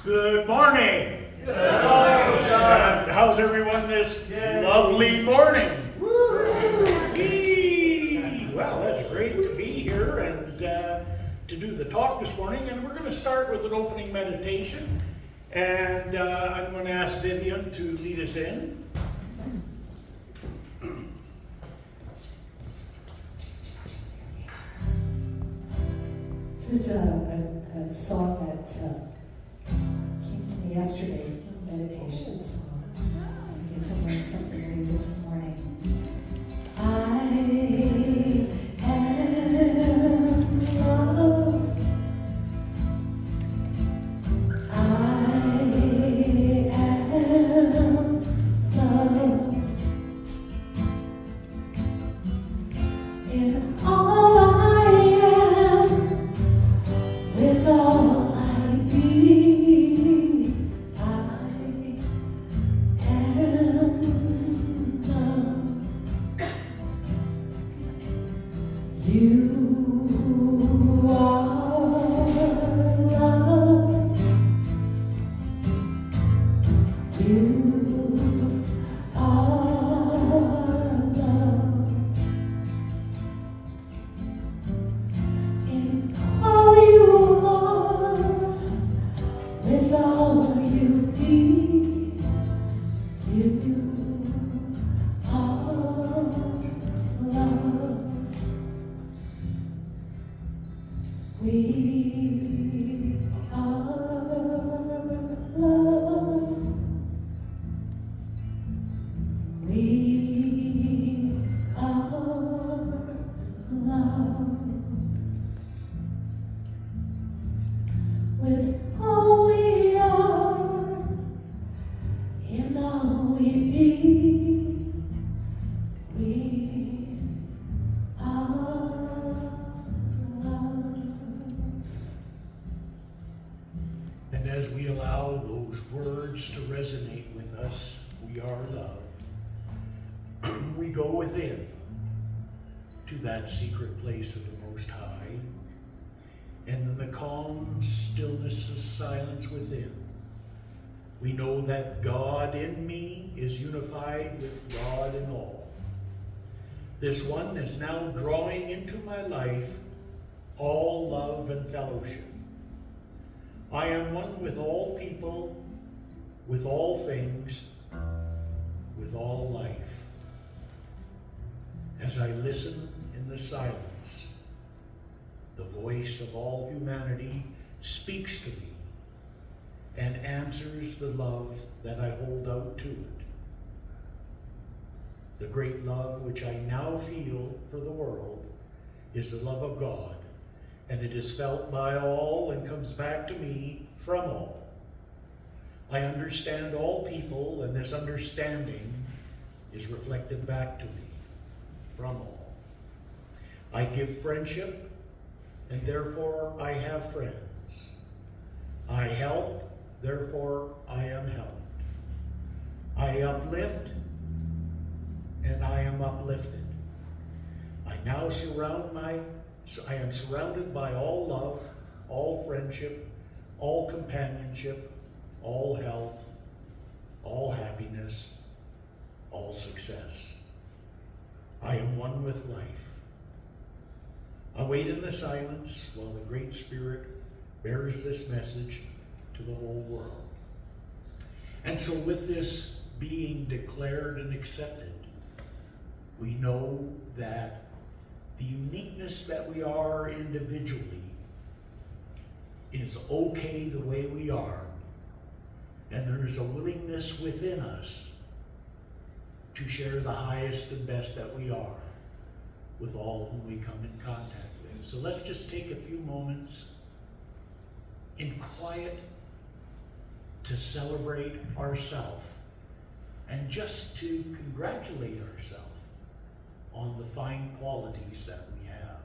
Good morning. Good morning, John. And how's everyone this lovely morning? Well, that's great to be here and to do the talk this morning. And we're going to start with an opening meditation. And I'm going to ask Vivian to lead us in. This is a song that came to me yesterday, a meditation song. So I get to learn something new this morning. I am love. I am love. In all I am, with all I be, I am love. You are love. You are love. In all you are, with all you be, you are love. We are love. We are love. With all we are, in all we be, we are love. And as we allow those words to resonate with us, we are love. We go within to that secret place of the Most High. And in the calm stillness of silence within, we know that God in me is unified with God in all. This one is now drawing into my life all love and fellowship. I am one with all people, with all things, with all life. As I listen in the silence, the voice of all humanity speaks to me and answers the love that I hold out to it. The great love which I now feel for the world is the love of God, and it is felt by all and comes back to me from all. I understand all people, and this understanding is reflected back to me from all. I give friendship, and therefore I have friends. I help, therefore I am helped. I uplift, and I am uplifted. I am surrounded by all love, all friendship, all companionship, all health, all happiness, all success. I am one with life. I wait in the silence while the Great Spirit bears this message to the whole world. And so with this being declared and accepted, we know that the uniqueness that we are individually is okay the way we are, and there is a willingness within us to share the highest and best that we are with all whom we come in contact with. So let's just take a few moments in quiet to celebrate ourselves and just to congratulate ourselves on the fine qualities that we have.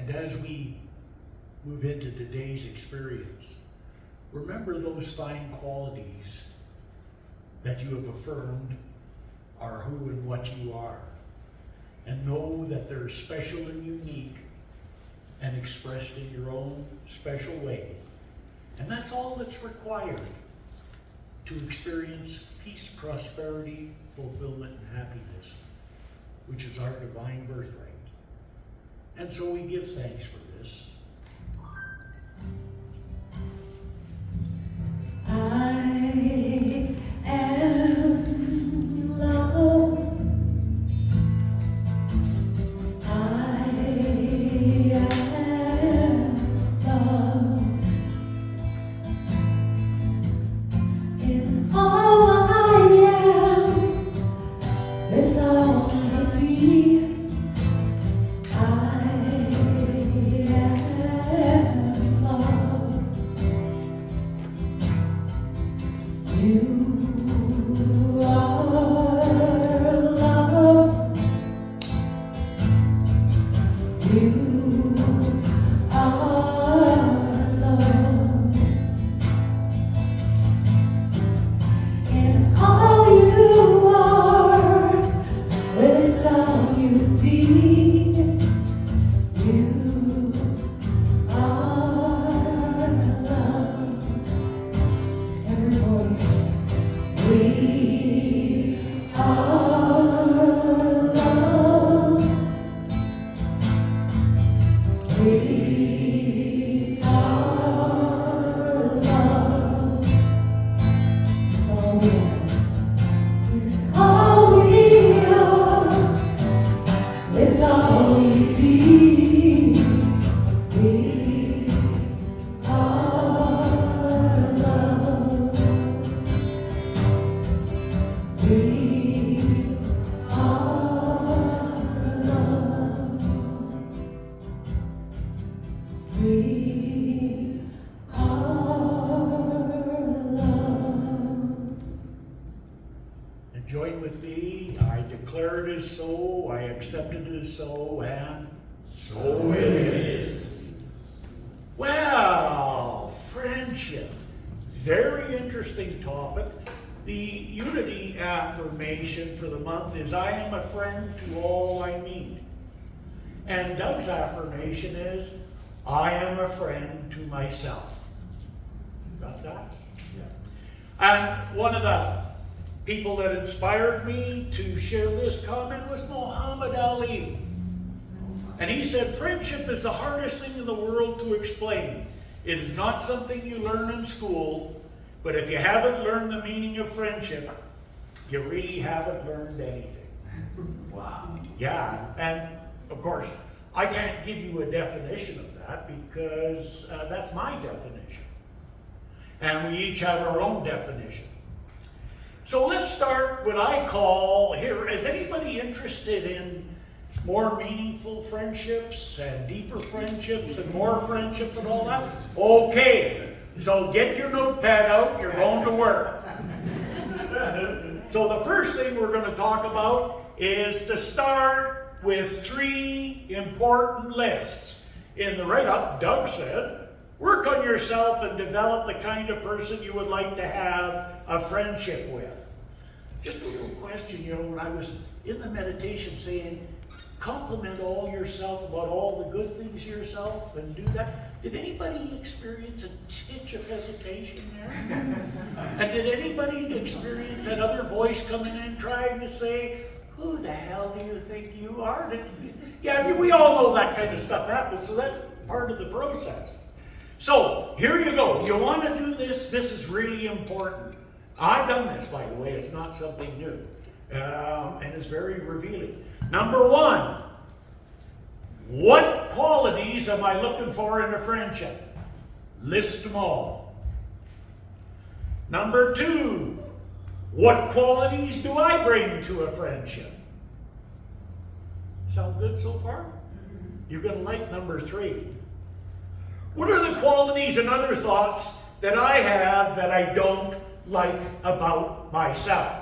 And as we move into today's experience, remember those fine qualities that you have affirmed are who and what you are. And know that they're special and unique and expressed in your own special way. And that's all that's required to experience peace, prosperity, fulfillment, and happiness, which is our divine birthright. And so we give thanks for this. I am love. I am love. In all I am, with all I be, I am love. You are love. You are love. In all you are, with all you be, you are love. Every voice. We are love. We are love. All we are. All we are. With all we be. We are love. We are love. We are love. And join with me. I declare it as so, I accept it as so, and so it is. Well, friendship. Very interesting topic. The unity affirmation for the month is I am a friend to all I meet. And Doug's affirmation is I am a friend to myself. Got that? Yeah. And one of the people that inspired me to share this comment was Muhammad Ali. And he said, friendship is the hardest thing in the world to explain. It is not something you learn in school, but if you haven't learned the meaning of friendship, you really haven't learned anything. Wow. Yeah, and of course, I can't give you a definition of that because that's my definition. And we each have our own definition. So let's start what I call here. Is anybody interested in more meaningful friendships and deeper friendships and more friendships and all that? Okay, so get your notepad out, you're going to work. So the first thing we're going to talk about is to start with 3 important lists. In the write-up, Doug said, work on yourself and develop the kind of person you would like to have a friendship with. Just a little question, when I was in the meditation saying, compliment all yourself about all the good things yourself and do that. Did anybody experience a titch of hesitation there? And did anybody experience that other voice coming in trying to say, who the hell do you think you are? Yeah, we all know that kind of stuff happens, so that's part of the process. So, here you go. You want to do this? This is really important. I've done this, by the way. It's not something new. And it's very revealing. Number 1, what qualities am I looking for in a friendship? List them all. Number 2, what qualities do I bring to a friendship? Sound good so far? You're going to like number 3. What are the qualities and other thoughts that I have that I don't like about myself?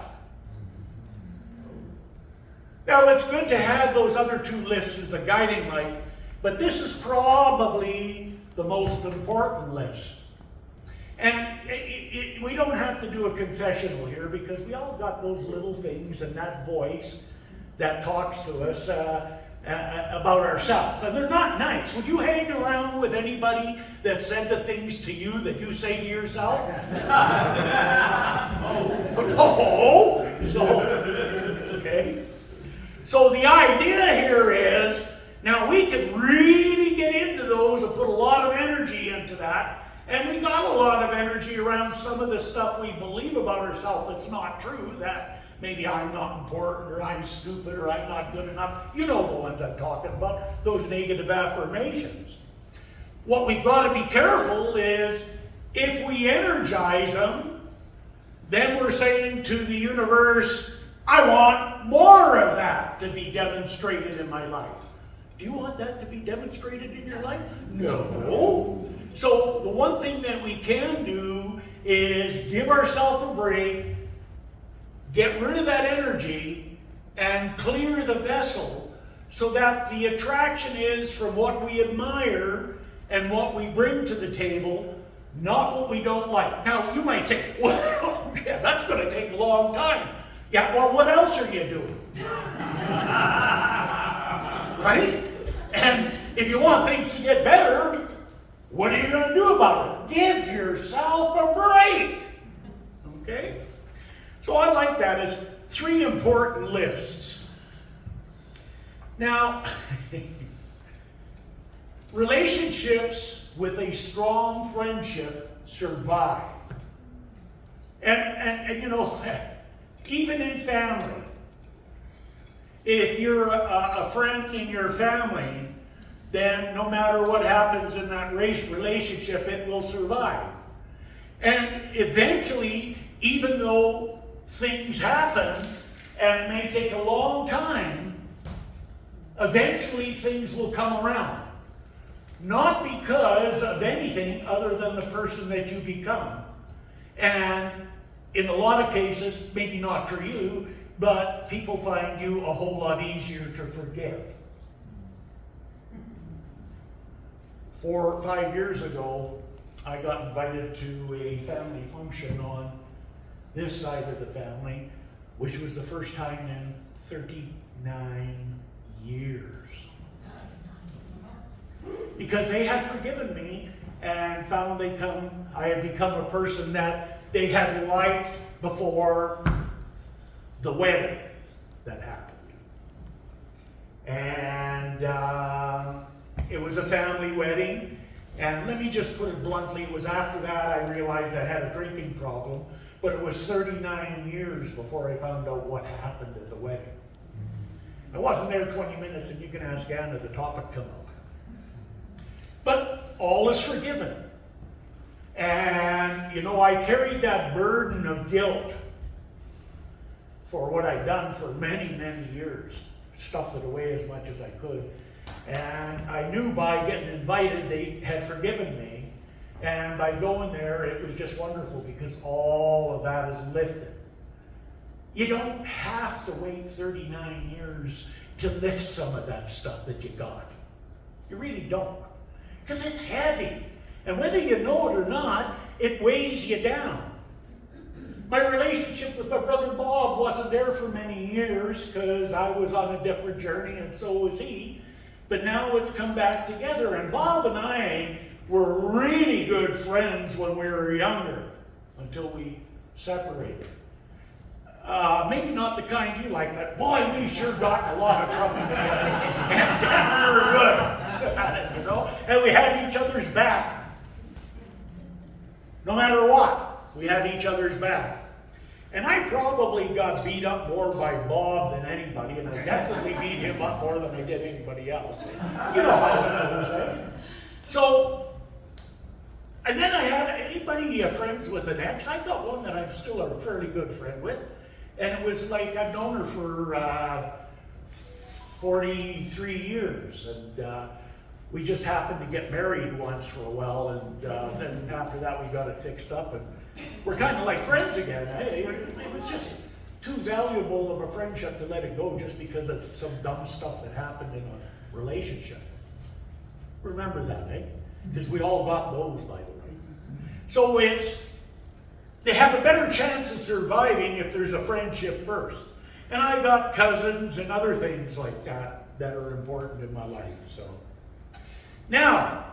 Now, it's good to have those other 2 lists as a guiding light, But this is probably the most important list. And we don't have to do a confessional here because we all got those little things and that voice that talks to us about ourselves. And they're not nice. Would you hang around with anybody that said the things to you that you say to yourself? No. Okay. So the idea here is, now we can really get into those and put a lot of energy into that. And we got a lot of energy around some of the stuff we believe about ourselves that's not true, that maybe I'm not important, or I'm stupid, or I'm not good enough. You know the ones I'm talking about, those negative affirmations. What we've got to be careful is, if we energize them, then we're saying to the universe, I want more of that to be demonstrated in my life. Do you want that to be demonstrated in your life? No. So the one thing that we can do is give ourselves a break, get rid of that energy, and clear the vessel so that the attraction is from what we admire and what we bring to the table, not what we don't like. Now, you might say, well, yeah, that's going to take a long time. Yeah, well, what else are you doing? Right? And if you want things to get better, what are you going to do about it? Give yourself a break. Okay? So I like that as 3 important lists. Now, relationships with a strong friendship survive. And you know, even in family, if you're a friend in your family, then no matter what happens in that relationship, it will survive. And eventually, even though things happen, and it may take a long time, eventually things will come around. Not because of anything other than the person that you become. And in a lot of cases, maybe not for you, but people find you a whole lot easier to forgive. 4 or 5 years ago, I got invited to a family function on this side of the family, which was the first time in 39 years. Because they had forgiven me and found I had become a person that they had liked before the wedding that happened. And it was a family wedding. And let me just put it bluntly, it was after that I realized I had a drinking problem. But it was 39 years before I found out what happened at the wedding. I wasn't there 20 minutes, and you can ask Anna, the topic come up. But all is forgiven. And, you know, I carried that burden of guilt for what I'd done for many, many years. Stuffed it away as much as I could. And I knew by getting invited, they had forgiven me. And by going there, it was just wonderful because all of that is lifted. You don't have to wait 39 years to lift some of that stuff that you got. You really don't. Because it's heavy. And whether you know it or not, it weighs you down. My relationship with my brother Bob wasn't there for many years because I was on a different journey and so was he. But now it's come back together. And Bob and I were really good friends when we were younger until we separated. Maybe not the kind you like, but boy, we sure got in a lot of trouble together. And we were good at it, you know? And we had each other's back. No matter what, we had each other's back. And I probably got beat up more by Bob than anybody, and I definitely beat him up more than I did anybody else. You know how it goes, eh? So, and then I had anybody friends with an ex. I got one that I'm still a fairly good friend with. And it was like I've known her for 43 years. And we just happened to get married once for a while. And then after that, we got it fixed up. And we're kind of like friends again. Hey, it was just too valuable of a friendship to let it go just because of some dumb stuff that happened in a relationship. Remember that, eh? Because we all got those, by the way. So they have a better chance of surviving if there's a friendship first. And I got cousins and other things like that that are important in my life. So now,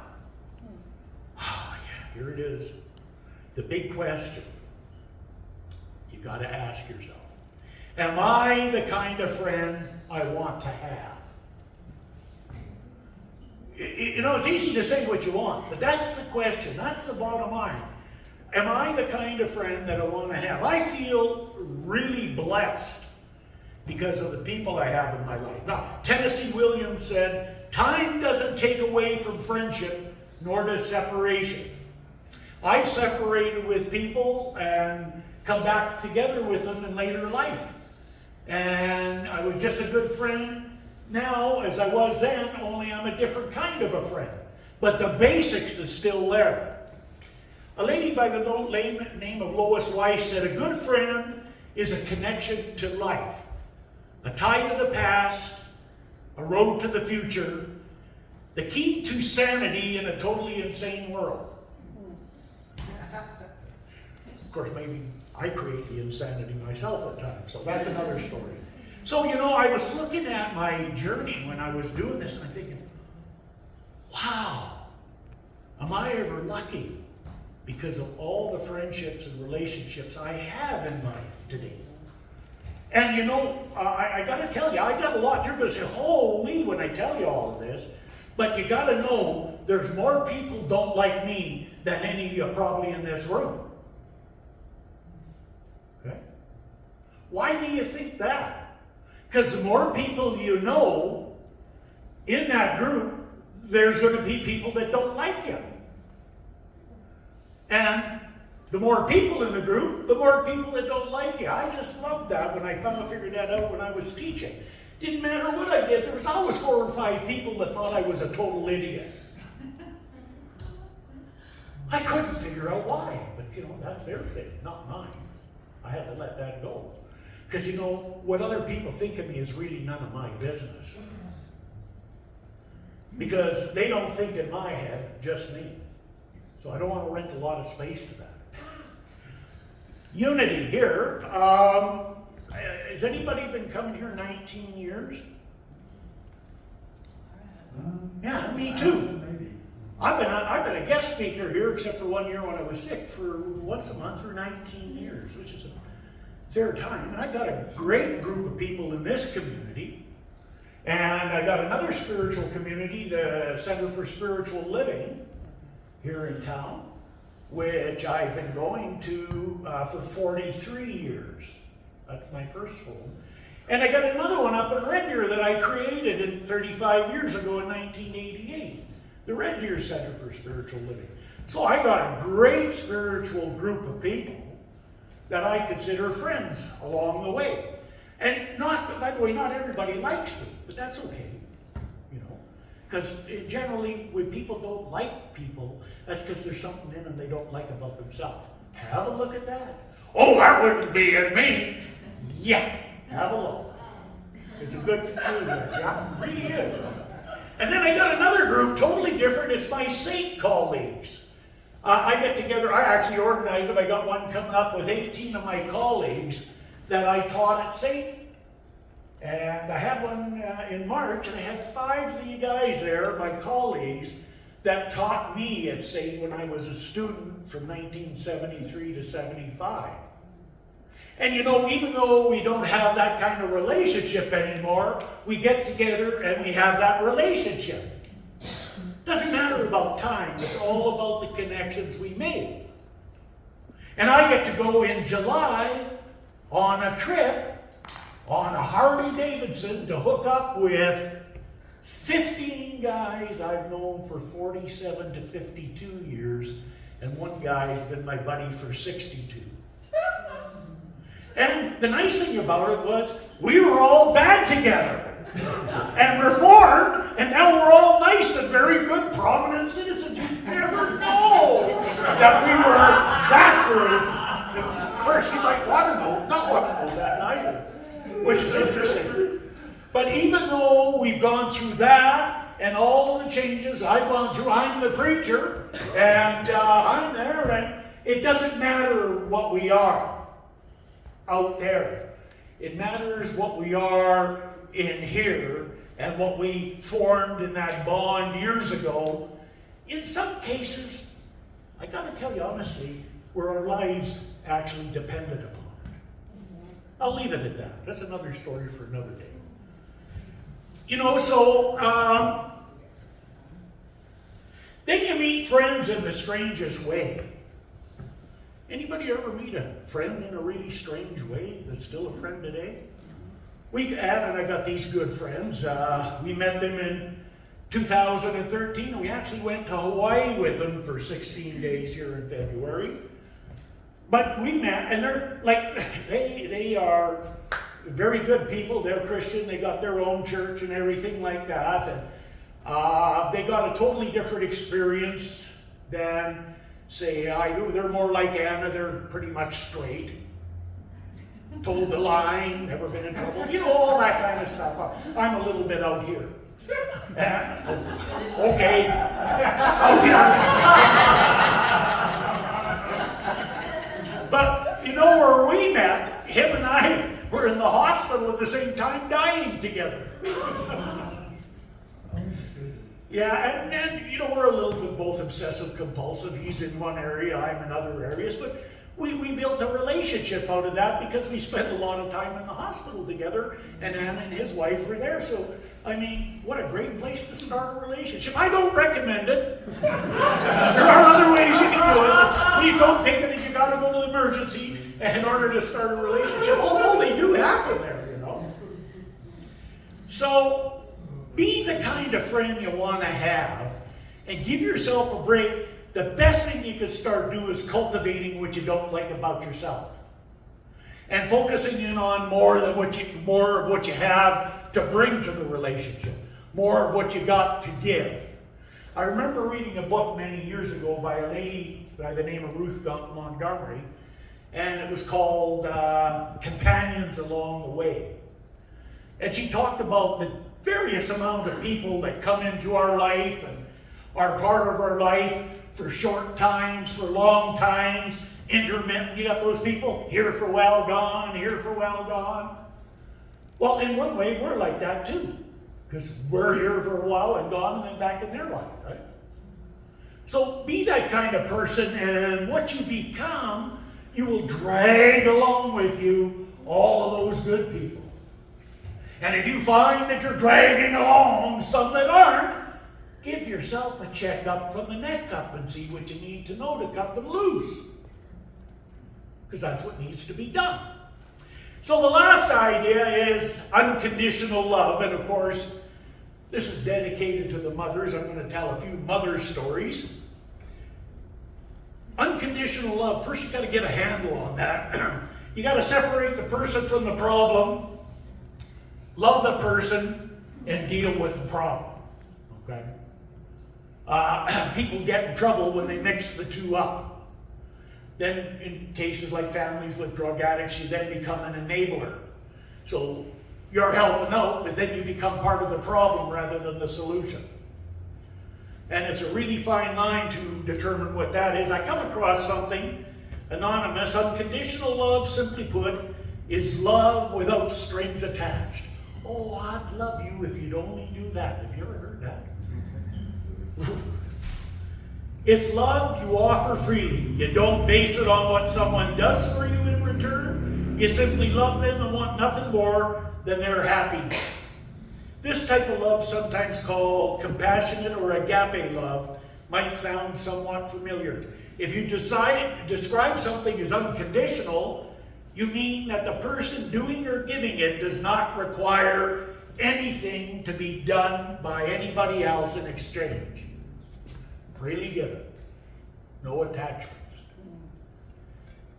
here it is. The big question you got to ask yourself. Am I the kind of friend I want to have? You know, it's easy to say what you want, but that's the question. That's the bottom line. Am I the kind of friend that I want to have? I feel really blessed because of the people I have in my life. Now, Tennessee Williams said, time doesn't take away from friendship, nor does separation. I've separated with people and come back together with them in later life. And I was just a good friend now as I was then, only I'm a different kind of a friend. But the basics is still there. A lady by the name of Lois Weiss said, a good friend is a connection to life, a tie to the past, a road to the future, the key to sanity in a totally insane world. Of course, maybe I create the insanity myself at times, so that's another story. So, you know, I was looking at my journey when I was doing this, and I'm thinking, wow, am I ever lucky because of all the friendships and relationships I have in life today. And you know, I got to tell you, I got a lot. You're going to say, holy, when I tell you all of this. But you got to know, there's more people don't like me than any of you probably in this room. Okay? Why do you think that? Because the more people you know in that group, there's going to be people that don't like you. And the more people in the group, the more people that don't like you. I just loved that when I figured that out when I was teaching. Didn't matter what I did, there was always 4 or 5 people that thought I was a total idiot. I couldn't figure out why, but you know, that's their thing, not mine. I had to let that go. Because you know, what other people think of me is really none of my business. Because they don't think in my head, just me. So I don't want to rent a lot of space to that. Unity here. Has anybody been coming here 19 years? Yeah, me too. I've been a guest speaker here, except for 1 year when I was sick, for once a month for 19 years, which is a fair time. And I got a great group of people in this community. And I got another spiritual community, the Center for Spiritual Living, here in town, which I've been going to for 43 years. That's my first home. And I got another one up in Red Deer that I created 35 years ago in 1988. The Red Deer Center for Spiritual Living. So I got a great spiritual group of people that I consider friends along the way. And by the way, not everybody likes me, but that's okay, you know. Because generally, when people don't like people, that's because there's something in them they don't like about themselves. Have a look at that. Oh, that wouldn't be in me. Yeah, have a look. It's a good conclusion. Yeah, it really is. And then I got another group, totally different. It's my Saint colleagues. I get together, I actually organized it. I got one coming up with 18 of my colleagues that I taught at Saint. And I had one in March, and I had 5 of you guys there, my colleagues, that taught me at Saint when I was a student from 1973 to 75. And you know, even though we don't have that kind of relationship anymore, we get together and we have that relationship. Doesn't matter about time, it's all about the connections we made. And I get to go in July on a trip on a Harley Davidson to hook up with 15 guys I've known for 47 to 52 years, and one guy's been my buddy for 62. And the nice thing about it was, we were all bad together and reformed, and now we're all nice and very good, prominent citizens. You never know that we were that group. Of course, you might not want to know that either, which is interesting. But even though we've gone through that and all of the changes, I've gone through, I'm the preacher, and I'm there, and it doesn't matter what we are out there. It matters what we are in here and what we formed in that bond years ago. In some cases, I gotta tell you honestly, where our lives actually depended upon it. I'll leave it at that. That's another story for another day. Then you meet friends in the strangest way. Anybody ever meet a friend in a really strange way that's still a friend today? Ann and I got these good friends. We met them in 2013, and we actually went to Hawaii with them for 16 days here in February. But we met, and they're like, they are very good people. They're Christian. They got their own church and everything like that. And they got a totally different experience than, say, I do. They're more like Anna. They're pretty much straight. Told the line, never been in trouble. All that kind of stuff. I'm a little bit out here. Okay. Out here. But where we met, him and I were in the hospital at the same time dying together. Yeah, and we're a little bit both obsessive compulsive. He's in one area, I'm in other areas, but we built a relationship out of that because we spent a lot of time in the hospital together, and Anna and his wife were there. So, what a great place to start a relationship. I don't recommend it. There are other ways you can do it, but please don't think that you got to go to the emergency in order to start a relationship, although they do happen there, So, be the kind of friend you want to have, and give yourself a break. The best thing you can start doing is cultivating what you don't like about yourself, and focusing in on more of what you have to bring to the relationship, more of what you got to give. I remember reading a book many years ago by a lady by the name of Ruth Montgomery, and it was called Companions Along the Way. And she talked about the various amount of people that come into our life and are part of our life for short times, for long times, intermittent. You got those people, here for well, gone, here for well, gone. Well, in one way, we're like that too, because we're here for a while and gone and then back in their life, right? So be that kind of person, and what you become, you will drag along with you all of those good people. And if you find that you're dragging along some that aren't, give yourself a checkup from the neck up and see what you need to know to cut them loose. Because that's what needs to be done. So the last idea is unconditional love. And of course, this is dedicated to the mothers. I'm going to tell a few mother stories. Unconditional love. First, you got to get a handle on that. You got to separate the person from the problem. Love the person and deal with the problem. Okay? People get in trouble when they mix the two up. Then in cases like families with drug addicts, you then become an enabler. So you're helping out, but then you become part of the problem rather than the solution. And it's a really fine line to determine what that is. I come across something anonymous. Unconditional love, simply put, is love without strings attached. Oh, I'd love you if you'd only do that. Have you ever heard that? It's love you offer freely. You don't base it on what someone does for you in return. You simply love them and want nothing more than their happiness. This type of love, sometimes called compassionate or agape love, might sound somewhat familiar. If you describe something as unconditional, you mean that the person doing or giving it does not require anything to be done by anybody else in exchange. Freely given. No attachments.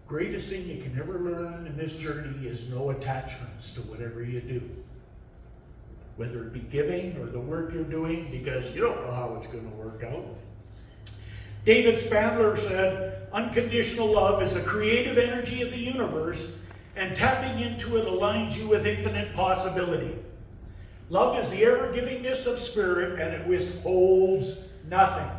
Greatest thing you can ever learn in this journey is no attachments to whatever you do. Whether it be giving or the work you're doing, because you don't know how it's going to work out. David Spandler said, unconditional love is the creative energy of the universe, and tapping into it aligns you with infinite possibility. Love is the ever-givingness of spirit, and it withholds nothing.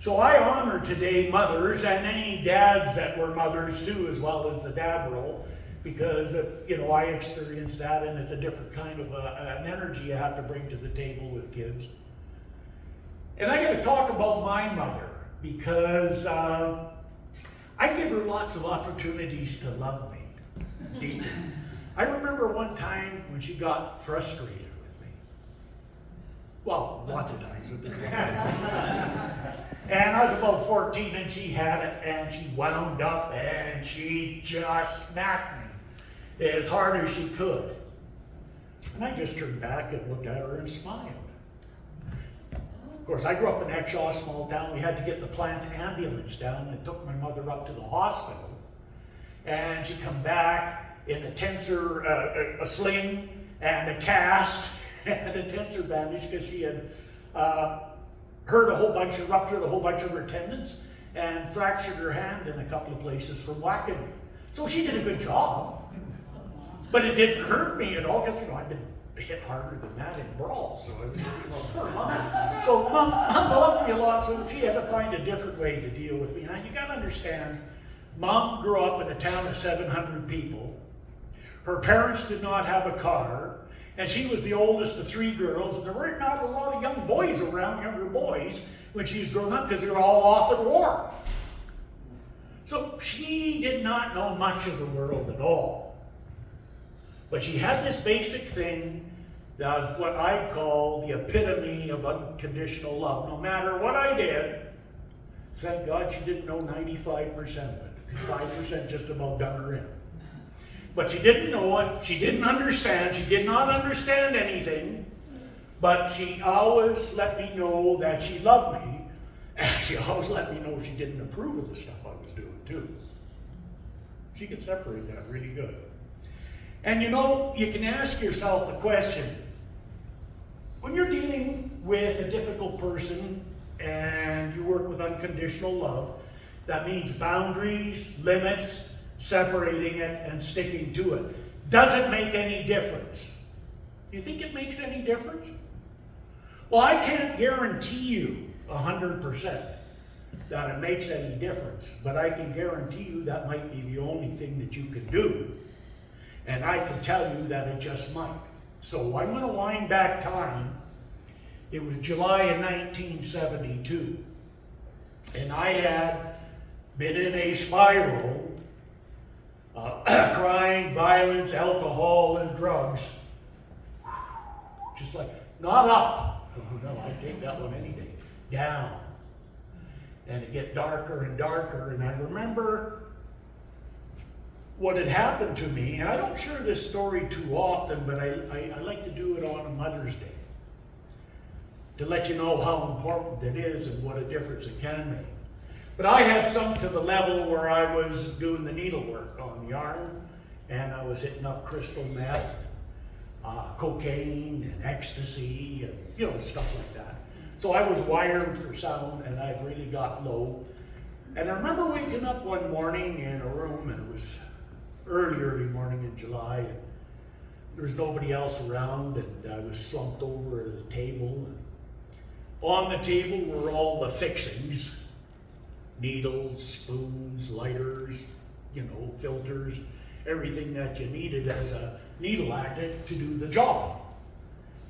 So I honor today mothers and any dads that were mothers too, as well as the dad role, because I experienced that, and it's a different kind of an energy you have to bring to the table with kids. And I got to talk about my mother, because I give her lots of opportunities to love me deeply. I remember one time when she got frustrated with me. Well, lots of times with this one. And I was about 14 and she had it, and she wound up and she just smacked me as hard as she could. And I just turned back and looked at her and smiled. Of course, I grew up in Exshaw, small town. We had to get the plant ambulance down and took my mother up to the hospital. And she come back in a tensor, a sling and a cast and a tensor bandage, because she had ruptured a whole bunch of her tendons and fractured her hand in a couple of places from whacking me. So she did a good job, but it didn't hurt me at all, because I've been hit harder than that in brawls. So I was, poor mom. So mom loved me a lot, so she had to find a different way to deal with me. And you got to understand, Mom grew up in a town of 700 people. Her parents did not have a car, and she was the oldest of 3 girls, and there were not a lot of young boys around, younger boys, when she was growing up, because they were all off at war. So she did not know much of the world at all. But she had this basic thing that what I call the epitome of unconditional love. No matter what I did, thank God she didn't know 95% of it, because 5% just about done her in. But she didn't know it, she didn't understand, she did not understand anything, but she always let me know that she loved me, and she always let me know she didn't approve of the stuff I was doing too. She could separate that really good. And you can ask yourself the question, when you're dealing with a difficult person and you work with unconditional love, that means boundaries, limits, separating it and sticking to it. Does it make any difference? Do you think it makes any difference? Well, I can't guarantee you 100% that it makes any difference, but I can guarantee you that might be the only thing that you can do. And I can tell you that it just might. So I'm going to wind back time. It was July of 1972. And I had been in a spiral, crime, violence, alcohol, and drugs. Just like, not up. Oh, no, I'd take that one any day. Down. And it get darker and darker. And I remember what had happened to me, and I don't share this story too often, but I like to do it on a Mother's Day, to let you know how important it is and what a difference it can make. But I had sunk to the level where I was doing the needlework on the arm, and I was hitting up crystal meth, cocaine, and ecstasy, and stuff like that. So I was wired for sound, and I really got low. And I remember waking up one morning in a room, and it was early morning in July, and there was nobody else around, and I was slumped over at a table. And on the table were all the fixings: needles, spoons, lighters, filters, everything that you needed as a needle addict to do the job.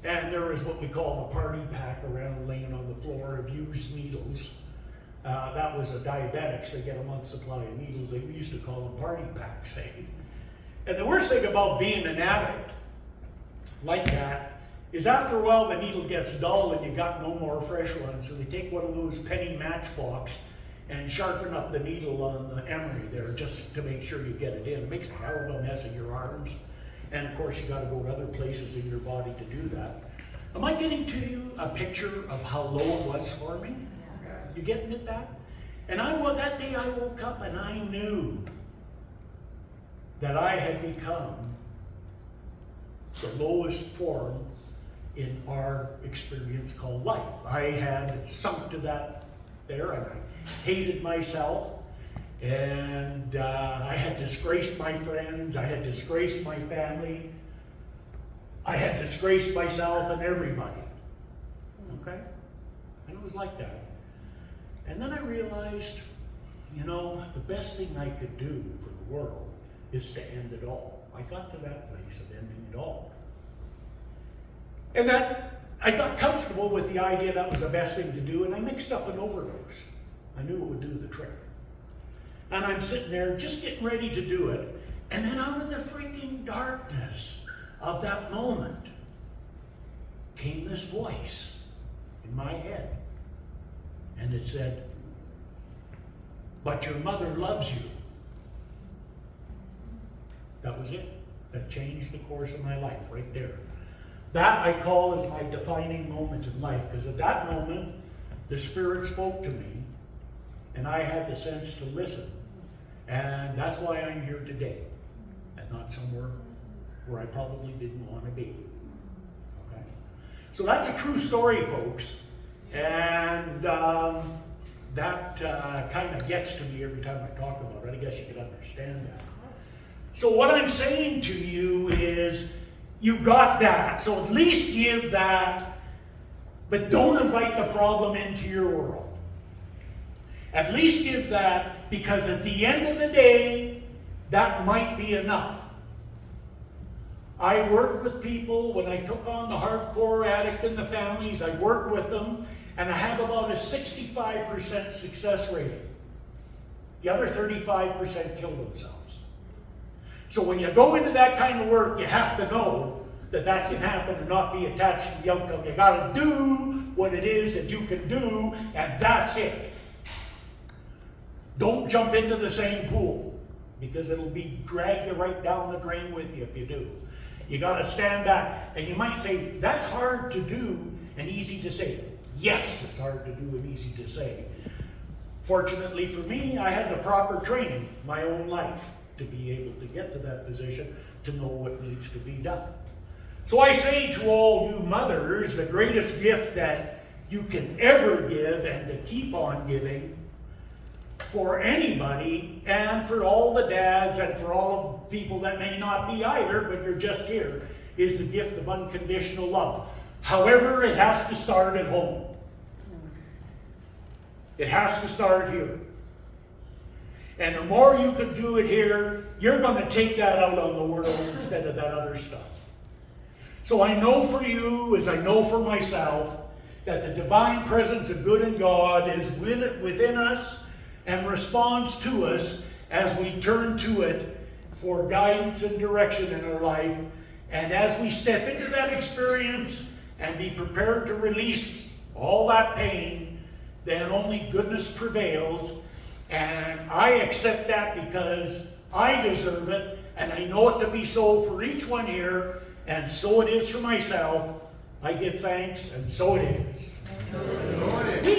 And there was what we call the party pack around laying on the floor of used needles. That was the diabetics. They get a month's supply of needles. We used to call them party packs. And the worst thing about being an addict like that is after a while the needle gets dull and you got no more fresh ones. So they take one of those penny matchbox and sharpen up the needle on the emery there just to make sure you get it in. It makes a hell of a mess in your arms. And of course you got to go to other places in your body to do that. Am I getting to you a picture of how low it was for me? You getting at that? And that day I woke up and I knew that I had become the lowest form in our experience called life. I had sunk to that there, and I hated myself, and I had disgraced my friends, I had disgraced my family, I had disgraced myself and everybody. Okay? And it was like that. And then I realized, you know, the best thing I could do for the world is to end it all. I got to that place of ending it all. And that I got comfortable with the idea that was the best thing to do, and I mixed up an overdose. I knew it would do the trick. And I'm sitting there just getting ready to do it, and then out of the freaking darkness of that moment came this voice in my head. And it said, "But your mother loves you." That was it. That changed the course of my life right there. That I call as my defining moment in life, because at that moment, the Spirit spoke to me, and I had the sense to listen. And that's why I'm here today, and not somewhere where I probably didn't want to be. Okay? So that's a true story, folks. And that kind of gets to me every time I talk about it. I guess you could understand that. So what I'm saying to you is, you've got that. So at least give that, but don't invite the problem into your world. At least give that, because at the end of the day, that might be enough. I worked with people when I took on the hardcore addict in the families. I worked with them, and I have about a 65% success rating. The other 35% kill themselves. So when you go into that kind of work, you have to know that that can happen and not be attached to the outcome. You got to do what it is that you can do, and that's it. Don't jump into the same pool, because it'll drag you right down the drain with you if you do. You got to stand back. And you might say, that's hard to do and easy to say. Yes, it's hard to do and easy to say. Fortunately for me, I had the proper training my own life to be able to get to that position, to know what needs to be done. So I say to all you mothers, the greatest gift that you can ever give and to keep on giving for anybody, and for all the dads and for all the people that may not be either, but you're just here, is the gift of unconditional love. However, it has to start at home. It has to start here. And the more you can do it here, you're going to take that out on the world instead of that other stuff. So I know for you, as I know for myself, that the divine presence of good and God is within us and responds to us as we turn to it for guidance and direction in our life. And as we step into that experience and be prepared to release all that pain, then only goodness prevails. And I accept that because I deserve it, and I know it to be so for each one here, and so it is for myself. I give thanks, and so it is. So it is.